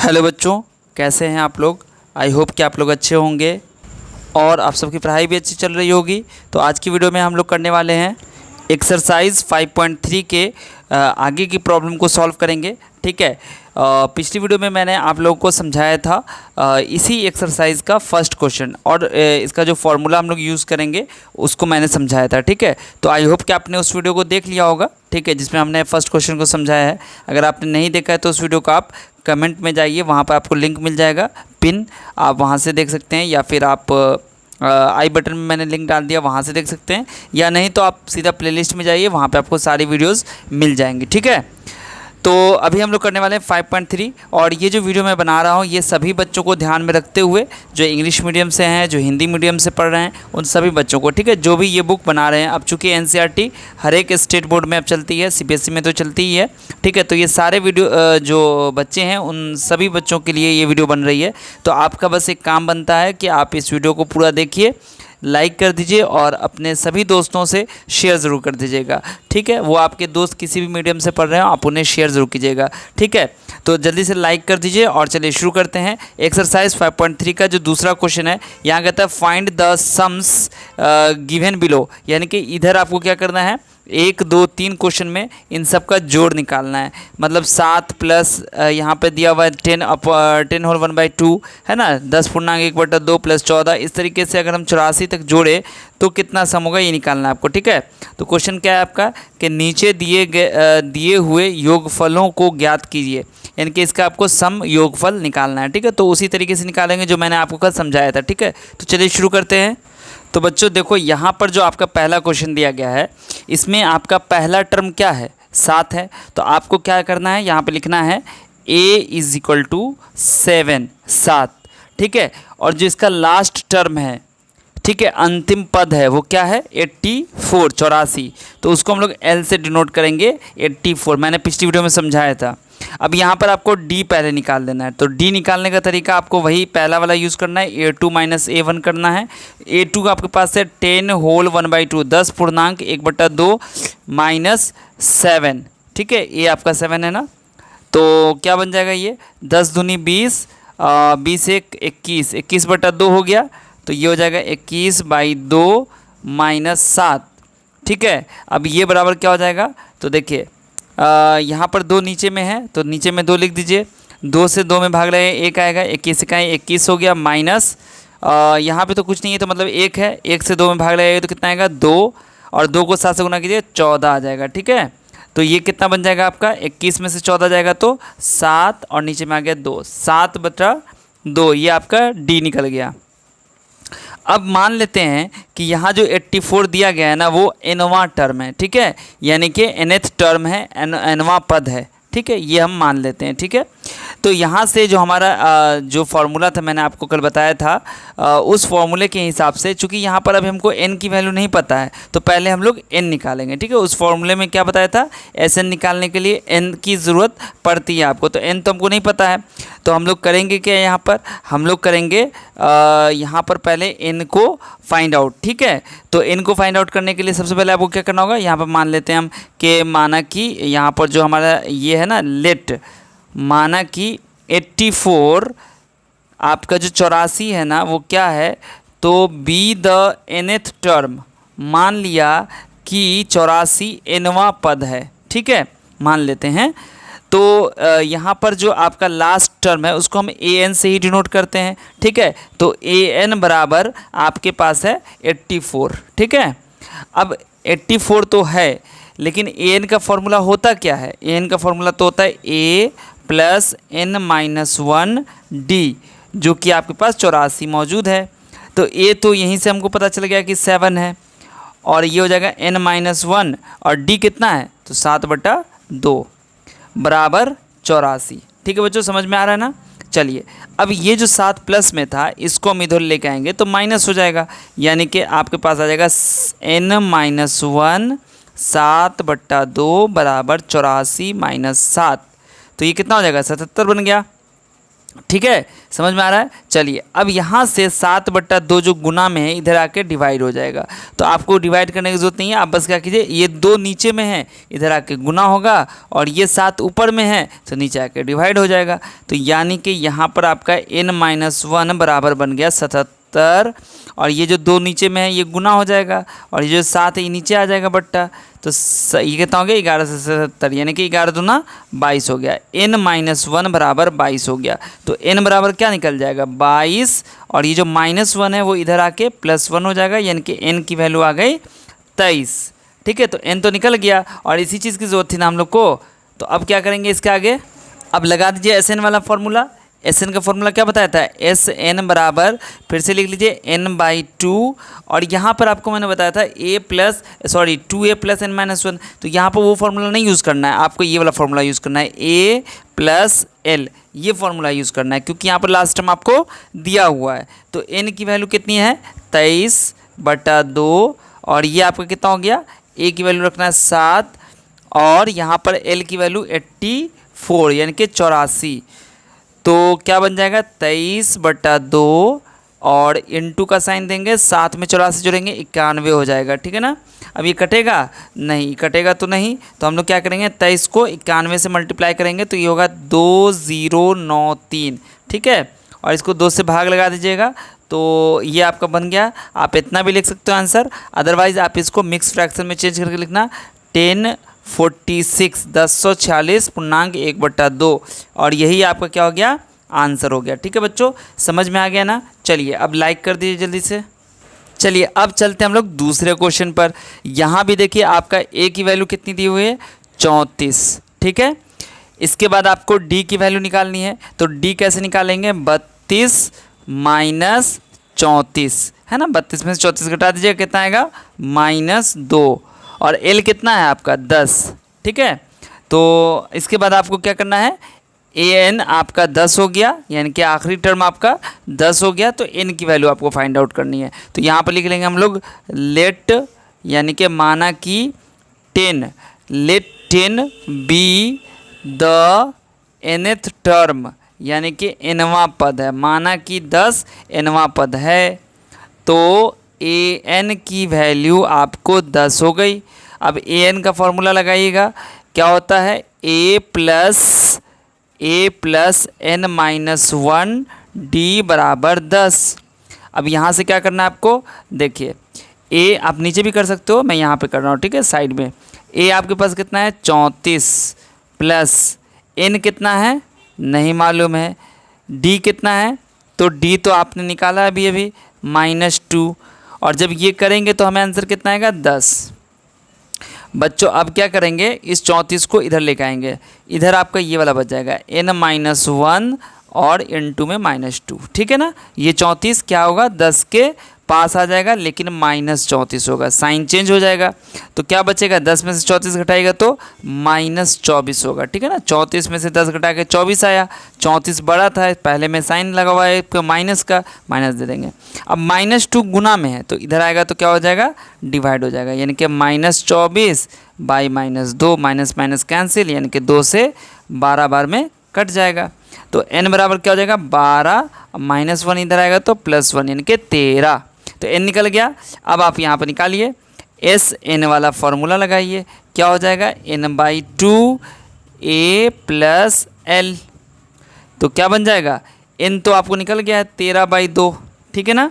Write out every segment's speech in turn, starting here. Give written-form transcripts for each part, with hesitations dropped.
Hello बच्चों, कैसे हैं आप लोग। आई होप कि आप लोग अच्छे होंगे और आप सबकी पढ़ाई भी अच्छी चल रही होगी। तो आज की वीडियो में हम लोग करने वाले हैं एक्सरसाइज 5.3 के आगे की प्रॉब्लम को सॉल्व करेंगे। ठीक है। पिछली वीडियो में मैंने आप लोगों को समझाया था इसी एक्सरसाइज का फर्स्ट क्वेश्चन और इसका जो फॉर्मूला हम लोग यूज़ करेंगे उसको मैंने समझाया था। ठीक है। तो आई होप कि आपने उस वीडियो को देख लिया होगा। ठीक है, जिसमें हमने फर्स्ट क्वेश्चन को समझाया है। अगर आपने नहीं देखा है तो उस वीडियो को आप कमेंट में जाइए, वहाँ पर आपको लिंक मिल जाएगा पिन, आप वहाँ से देख सकते हैं, या फिर आप आई बटन में मैंने लिंक डाल दिया, वहाँ से देख सकते हैं, या नहीं तो आप सीधा प्लेलिस्ट में जाइए, वहाँ पे आपको सारी वीडियोस मिल जाएंगी। ठीक है। तो अभी हम लोग करने वाले हैं 5.3 और ये जो वीडियो मैं बना रहा हूँ ये सभी बच्चों को ध्यान में रखते हुए, जो इंग्लिश मीडियम से हैं, जो हिंदी मीडियम से पढ़ रहे हैं, उन सभी बच्चों को। ठीक है, जो भी ये बुक बना रहे हैं। अब चूँकि एनसीईआरटी हर एक स्टेट बोर्ड में अब चलती है, सीबीएसई में तो चलती ही है। ठीक है, तो ये सारे वीडियो जो बच्चे हैं उन सभी बच्चों के लिए ये वीडियो बन रही है। तो आपका बस एक काम बनता है कि आप इस वीडियो को पूरा देखिए, लाइक कर दीजिए और अपने सभी दोस्तों से शेयर ज़रूर कर दीजिएगा। ठीक है, वो आपके दोस्त किसी भी मीडियम से पढ़ रहे हो, आप उन्हें शेयर ज़रूर कीजिएगा। ठीक है, तो जल्दी से लाइक कर दीजिए और चलिए शुरू करते हैं। एक्सरसाइज 5.3 का जो दूसरा क्वेश्चन है, यहाँ कहता है find the sums given below, यानी कि इधर आपको क्या करना है, 1 2 3 क्वेश्चन में इन सब का जोड़ निकालना है। मतलब 7 प्लस यहाँ पे दिया हुआ है 10 होल 1/2 है ना, 10.1/2 प्लस 14। इस तरीके से अगर हम 84 तक जोड़े तो कितना सम होगा ये निकालना है आपको। ठीक है, तो क्वेश्चन क्या है आपका कि नीचे दिए हुए योगफलों को ज्ञात कीजिए, यानी कि इसका आपको सम योगफल निकालना है। ठीक है, तो उसी तरीके से निकालेंगे जो मैंने आपको कल समझाया था। ठीक है, तो चलिए शुरू करते हैं। तो बच्चों देखो, यहाँ पर जो आपका पहला क्वेश्चन दिया गया है, इसमें आपका पहला टर्म क्या है, 7 है। तो आपको क्या करना है, यहाँ पे लिखना है a = 7, 7। ठीक है, और जो इसका लास्ट टर्म है, ठीक है, अंतिम पद है, वो क्या है 84, 84। तो उसको हम लोग L से डिनोट करेंगे 84, मैंने पिछली वीडियो में समझाया था। अब यहाँ पर आपको D पहले निकाल देना है। तो D निकालने का तरीका आपको वही पहला वाला यूज़ करना है, A2 - A1 करना है। A2 आपके पास है 10 होल 1/2, 10.1/2 माइनस 7। ठीक है, ये आपका 7 है ना, तो क्या बन जाएगा ये 10 दूनी 20, 20 1 21, 21/2 हो गया। तो ये हो जाएगा 21/2 माइनस 7। ठीक है, अब ये बराबर क्या हो जाएगा, तो देखिए यहाँ पर 2 नीचे में है, तो नीचे में 2 लिख दीजिए। 2 से 2 में भाग रहे हैं 1 आएगा, 21 का 21 हो गया, माइनस यहाँ पे तो कुछ नहीं है, तो मतलब 1 है, 1 से 2 में भाग रहे हैं तो कितना आएगा 2, और 2 को 7 से गुना कीजिए 14 आ जाएगा। ठीक है, तो ये कितना बन जाएगा आपका, 21 में से 14 जाएगा तो 7, और नीचे में आ गया 2, 7/2, ये आपका डी निकल गया। अब मान लेते हैं कि यहाँ जो 84 दिया गया है ना, वो nवां टर्म है। ठीक है, यानी कि nth टर्म है, nवां पद है। ठीक है, ये हम मान लेते हैं। ठीक है, तो यहाँ से जो हमारा जो फार्मूला था मैंने आपको कल बताया था, उस फार्मूले के हिसाब से, चूँकि यहाँ पर अभी हमको n की वैल्यू नहीं पता है, तो पहले हम लोग n निकालेंगे। ठीक है, उस फार्मूले में क्या बताया था, Sn निकालने के लिए n की ज़रूरत पड़ती है आपको, तो n तो हमको नहीं पता है। तो हम लोग करेंगे क्या, यहाँ पर हम लोग करेंगे यहाँ पर पहले n को फाइंड आउट। ठीक है, तो n को फाइंड आउट करने के लिए सबसे पहले आपको क्या करना होगा, यहाँ पर मान लेते हैं हम कि माना कि यहाँ पर जो हमारा ये है ना, लेट माना कि 84 आपका जो 84 है ना, वो क्या है, तो बी द nth टर्म, मान लिया कि 84 nवां पद है। ठीक है, मान लेते हैं। तो यहाँ पर जो आपका लास्ट टर्म है उसको हम an से ही डिनोट करते हैं। ठीक है, तो an बराबर आपके पास है 84। ठीक है, अब 84 तो है, लेकिन an का फॉर्मूला होता क्या है, an का फॉर्मूला तो होता है a + n - 1 d, जो कि आपके पास 84 मौजूद है। तो a तो यहीं से हमको पता चल गया कि 7 है, और ये हो जाएगा n - 1, और d कितना है, तो 7/2 बराबर 84। ठीक है बच्चों, समझ में आ रहा है ना। चलिए, अब ये जो 7 प्लस में था इसको हम इधर लेके आएंगे तो माइनस हो जाएगा, यानी कि आपके पास आ जाएगा n - 1 7/2 बराबर 84 - 7। तो ये कितना हो जाएगा, 77 बन गया। ठीक है, समझ में आ रहा है। चलिए अब यहाँ से 7/2 जो गुना में है इधर आके डिवाइड हो जाएगा, तो आपको डिवाइड करने की जरूरत नहीं है। आप बस क्या कीजिए, ये 2 नीचे में है इधर आके गुना होगा, और ये 7 ऊपर में है तो नीचे आके डिवाइड हो जाएगा। तो यानी कि यहाँ पर आपका n-1 बराबर बन गया 77, और ये जो 2 नीचे में है ये गुना हो जाएगा, और ये जो 7 है ये नीचे आ जाएगा बट्टा। तो ये कितना हो गया, 11 से 77, यानी कि 11 दूना 22 हो गया। n-1 बराबर 22 हो गया। तो n बराबर क्या निकल जाएगा, 22, और ये जो -1 है वो इधर आके +1 हो जाएगा, यानी कि n की वैल्यू आ गई 23। ठीक है, तो n तो निकल गया, और इसी चीज़ की जरूरत थी ना हम लोग को। तो अब क्या करेंगे इसके आगे, अब लगा दीजिए SN वाला फॉर्मूला। SN का फॉर्मूला क्या बताया था, SN बराबर, फिर से लिख लीजिए n/2, और यहाँ पर आपको मैंने बताया था 2a + n-1, तो यहाँ पर वो फार्मूला नहीं यूज़ करना है, आपको ये वाला फार्मूला यूज़ करना है, a + l, ये फार्मूला यूज़ करना है, क्योंकि यहाँ पर लास्ट टाइम आपको दिया हुआ है। तो n की वैल्यू कितनी है, 23/2, और ये आपका कितना हो गया, a की वैल्यू रखना है 7, और यहाँ पर l की वैल्यू 84, यानी कि 84। तो क्या बन जाएगा, 23/2, और इंटू का साइन देंगे, 7 में 84 जोड़ेंगे 91 हो जाएगा। ठीक है ना। अब ये कटेगा नहीं, कटेगा तो नहीं, तो हम लोग क्या करेंगे, 23 को 91 से मल्टीप्लाई करेंगे तो ये होगा 2093। ठीक है, और इसको 2 से भाग लगा दीजिएगा, तो ये आपका बन गया। आप इतना भी लिख सकते हो आंसर, अदरवाइज़ आप इसको मिक्स फ्रैक्शन में चेंज करके लिखना 1046 1046.1/2, और यही आपका क्या हो गया, आंसर हो गया। ठीक है बच्चों, समझ में आ गया ना। चलिए अब लाइक कर दीजिए जल्दी से। चलिए अब चलते हैं हम लोग दूसरे क्वेश्चन पर। यहाँ भी देखिए आपका a की वैल्यू कितनी दी हुई है, 34। ठीक है, इसके बाद आपको d की वैल्यू निकालनी है, तो d कैसे निकालेंगे, 32 - 34 है ना, 32 में से 34 घटा दीजिएगा, कितना आएगा, -2, और l कितना है आपका 10। ठीक है, तो इसके बाद आपको क्या करना है, an आपका 10 हो गया, यानी कि आखिरी टर्म आपका 10 हो गया, तो n की वैल्यू आपको फाइंड आउट करनी है। तो यहाँ पर लिख लेंगे हम लोग लेट, यानी कि माना कि 10, let 10 be the nth term, यानी कि nवां पद है, माना कि 10 nवां पद है, तो an की वैल्यू आपको 10 हो गई। अब an का फॉर्मूला लगाइएगा, क्या होता है, a + n-1 d बराबर 10। अब यहाँ से क्या करना है आपको, देखिए a आप नीचे भी कर सकते हो, मैं यहाँ पे कर रहा हूँ। ठीक है, साइड में a आपके पास कितना है, 34, प्लस n कितना है नहीं मालूम है, d कितना है, तो d तो आपने निकाला अभी अभी -2, और जब ये करेंगे तो हमें आंसर कितना आएगा, 10। बच्चों अब क्या करेंगे, इस 34 को इधर लेकर आएंगे, इधर आपका ये वाला बच जाएगा n-1 और n2 में -2। ठीक है ना, ये 34 क्या होगा, 10 के पास आ जाएगा, लेकिन -34 होगा, साइन चेंज हो जाएगा। तो क्या बचेगा, 10 में से 34 घटाएगा तो -24 होगा। ठीक है ना, 34 में से 10 घटा के 24 आया, 34 बड़ा था, पहले में साइन लगा हुआ है माइनस का, माइनस दे देंगे। अब -2 गुना में है तो इधर आएगा तो क्या हो जाएगा, डिवाइड हो जाएगा, यानी कि -24 बाई -2, माइनस माइनस कैंसिल, यानी कि 2 से 12 बार में कट जाएगा। तो n बराबर क्या हो जाएगा, 12, -1 इधर आएगा तो +1, यानी कि 13। तो n निकल गया। अब आप यहाँ पर निकालिए, SN वाला फॉर्मूला लगाइए, क्या हो जाएगा, n/2 a + l, तो क्या बन जाएगा, n तो आपको निकल गया है 13/2। ठीक है ना।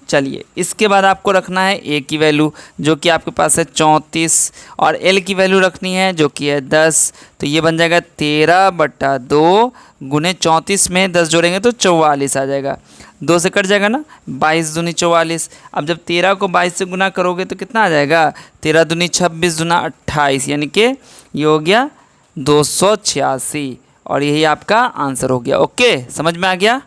चलिए इसके बाद आपको रखना है a की वैल्यू, जो कि आपके पास है 34, और l की वैल्यू रखनी है जो कि है 10। तो ये बन जाएगा 13/2 गुने 34 में 10 जोड़ेंगे तो 44 आ जाएगा, 2 से कट जाएगा ना, 22 दूनी 44। अब जब 13 को 22 से गुना करोगे तो कितना आ जाएगा, 13 दूनी 26 दूना 28, यानी कि ये हो गया 286, और यही आपका आंसर हो गया। ओके, समझ में आ गया।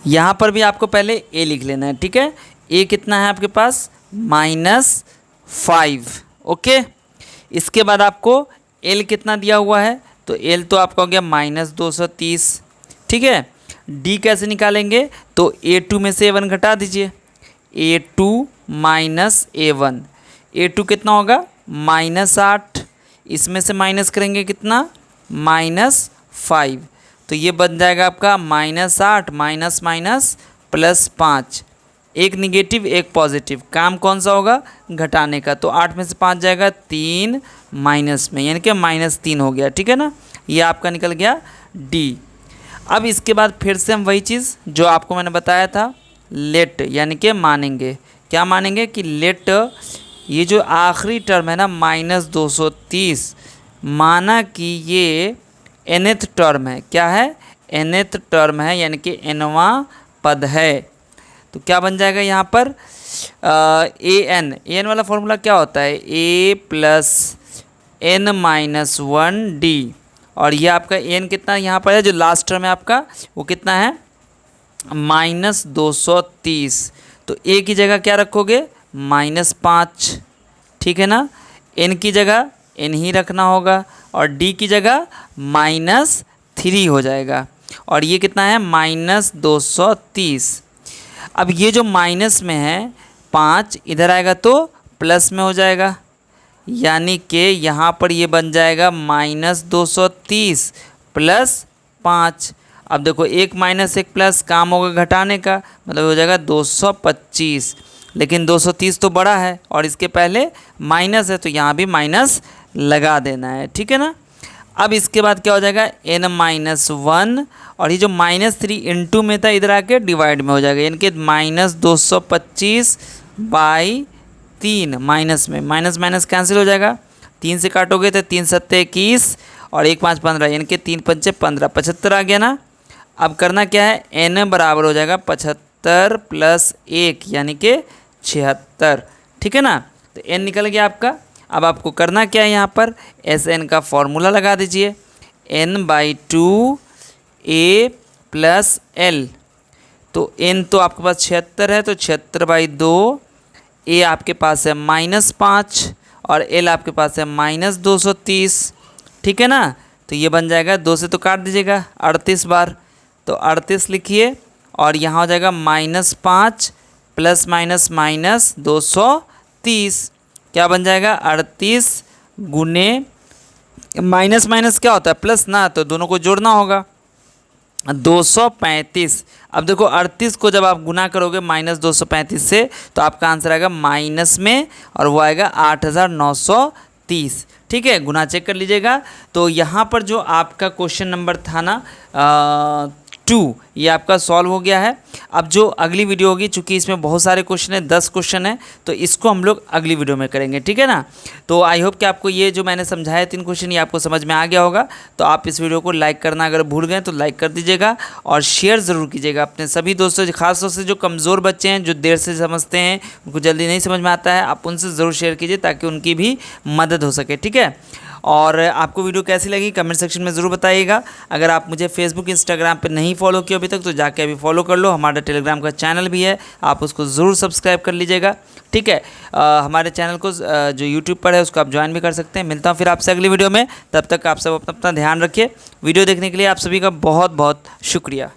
यहाँ पर भी आपको पहले a लिख लेना है। ठीक है, a कितना है आपके पास, -5। ओके, इसके बाद आपको l कितना दिया हुआ है, तो l तो आपका हो गया -230। ठीक है, d कैसे निकालेंगे, तो a2 में से a1 घटा दीजिए, a2 - a1, a2 कितना होगा, -8, इसमें से माइनस करेंगे कितना, -5, तो ये बन जाएगा आपका -8 माइनस माइनस +5, एक निगेटिव एक पॉजिटिव, काम कौन सा होगा, घटाने का। तो 8 में से 5 जाएगा 3 माइनस में, यानी कि -3 हो गया, ठीक है ना। ये आपका निकल गया डी। अब इसके बाद फिर से हम वही चीज़ जो आपको मैंने बताया था, लेट यानी कि मानेंगे। क्या मानेंगे कि लेट ये जो आखिरी टर्म है ना -230, माना कि ये nth टर्म है। क्या है, nth टर्म है, यानी कि nवां पद है। तो क्या बन जाएगा यहाँ पर an वाला फॉर्मूला क्या होता है, a + n-1d, और ये आपका n कितना यहाँ पर है, जो लास्ट टर्म है आपका वो कितना है -230। तो a की जगह क्या रखोगे, -5, ठीक है ना। n की जगह n ही रखना होगा और d की जगह -3 हो जाएगा, और ये कितना है -230। अब ये जो माइनस में है 5 इधर आएगा तो प्लस में हो जाएगा, यानी कि यहाँ पर ये बन जाएगा -230 + 5। अब देखो एक माइनस एक प्लस, काम होगा घटाने का, मतलब हो जाएगा 225। लेकिन 230 तो बड़ा है और इसके पहले माइनस है, तो यहाँ भी माइनस लगा देना है, ठीक है ना। अब इसके बाद क्या हो जाएगा n-1, और ये जो -3 इंटू में था इधर आके डिवाइड में हो जाएगा, यानी कि -225/3, माइनस में माइनस माइनस कैंसिल हो जाएगा, 3 से काटोगे तो 3 × 7 = 21 और 1 × 5 = 15, यानी कि 3 × 5 = 15, 75 आ गया ना। अब करना क्या है, n बराबर हो जाएगा 75 + 1 यानी कि 76, ठीक है ना। तो n निकल गया आपका। अब आपको करना क्या है, यहाँ पर Sn का फॉर्मूला लगा दीजिए, n/2 a + l। तो n तो आपके पास 76 है, तो 76/2, a आपके पास है -5 और l आपके पास है -230, ठीक है ना। तो ये बन जाएगा, 2 से तो काट दीजिएगा 38 बार, तो 38 लिखिए, और यहाँ हो जाएगा -5 ± -230, क्या बन जाएगा 38 गुने माइनस माइनस क्या होता है प्लस ना, तो दोनों को जोड़ना होगा 235। अब देखो 38 को जब आप गुना करोगे -235 से, तो आपका आंसर आएगा माइनस में और वो आएगा 8930, ठीक है। गुना चेक कर लीजिएगा। तो यहाँ पर जो आपका क्वेश्चन नंबर था ना 2, ये आपका सॉल्व हो गया है। अब जो अगली वीडियो होगी, चूँकि इसमें बहुत सारे क्वेश्चन हैं, 10 क्वेश्चन हैं, तो इसको हम लोग अगली वीडियो में करेंगे, ठीक है ना। तो आई होप कि आपको ये जो मैंने समझाया 3 क्वेश्चन ये आपको समझ में आ गया होगा। तो आप इस वीडियो को लाइक करना अगर भूल गए तो लाइक कर दीजिएगा और शेयर ज़रूर कीजिएगा अपने सभी दोस्तों, खासतौर से जो कमज़ोर बच्चे हैं, जो देर से समझते हैं, उनको जल्दी नहीं समझ में आता है, आप उनसे ज़रूर शेयर कीजिए ताकि उनकी भी मदद हो सके, ठीक है। और आपको वीडियो कैसी लगी कमेंट सेक्शन में ज़रूर बताइएगा। अगर आप मुझे फेसबुक इंस्टाग्राम पे नहीं फॉलो किया अभी तक तो जाके अभी फॉलो कर लो। हमारा टेलीग्राम का चैनल भी है, आप उसको ज़रूर सब्सक्राइब कर लीजिएगा, ठीक है। हमारे चैनल को जो यूट्यूब पर है उसको आप ज्वाइन भी कर सकते हैं। मिलता हूँ फिर आपसे अगली वीडियो में, तब तक आप सब अपना ध्यान रखिए। वीडियो देखने के लिए आप सभी का बहुत बहुत शुक्रिया।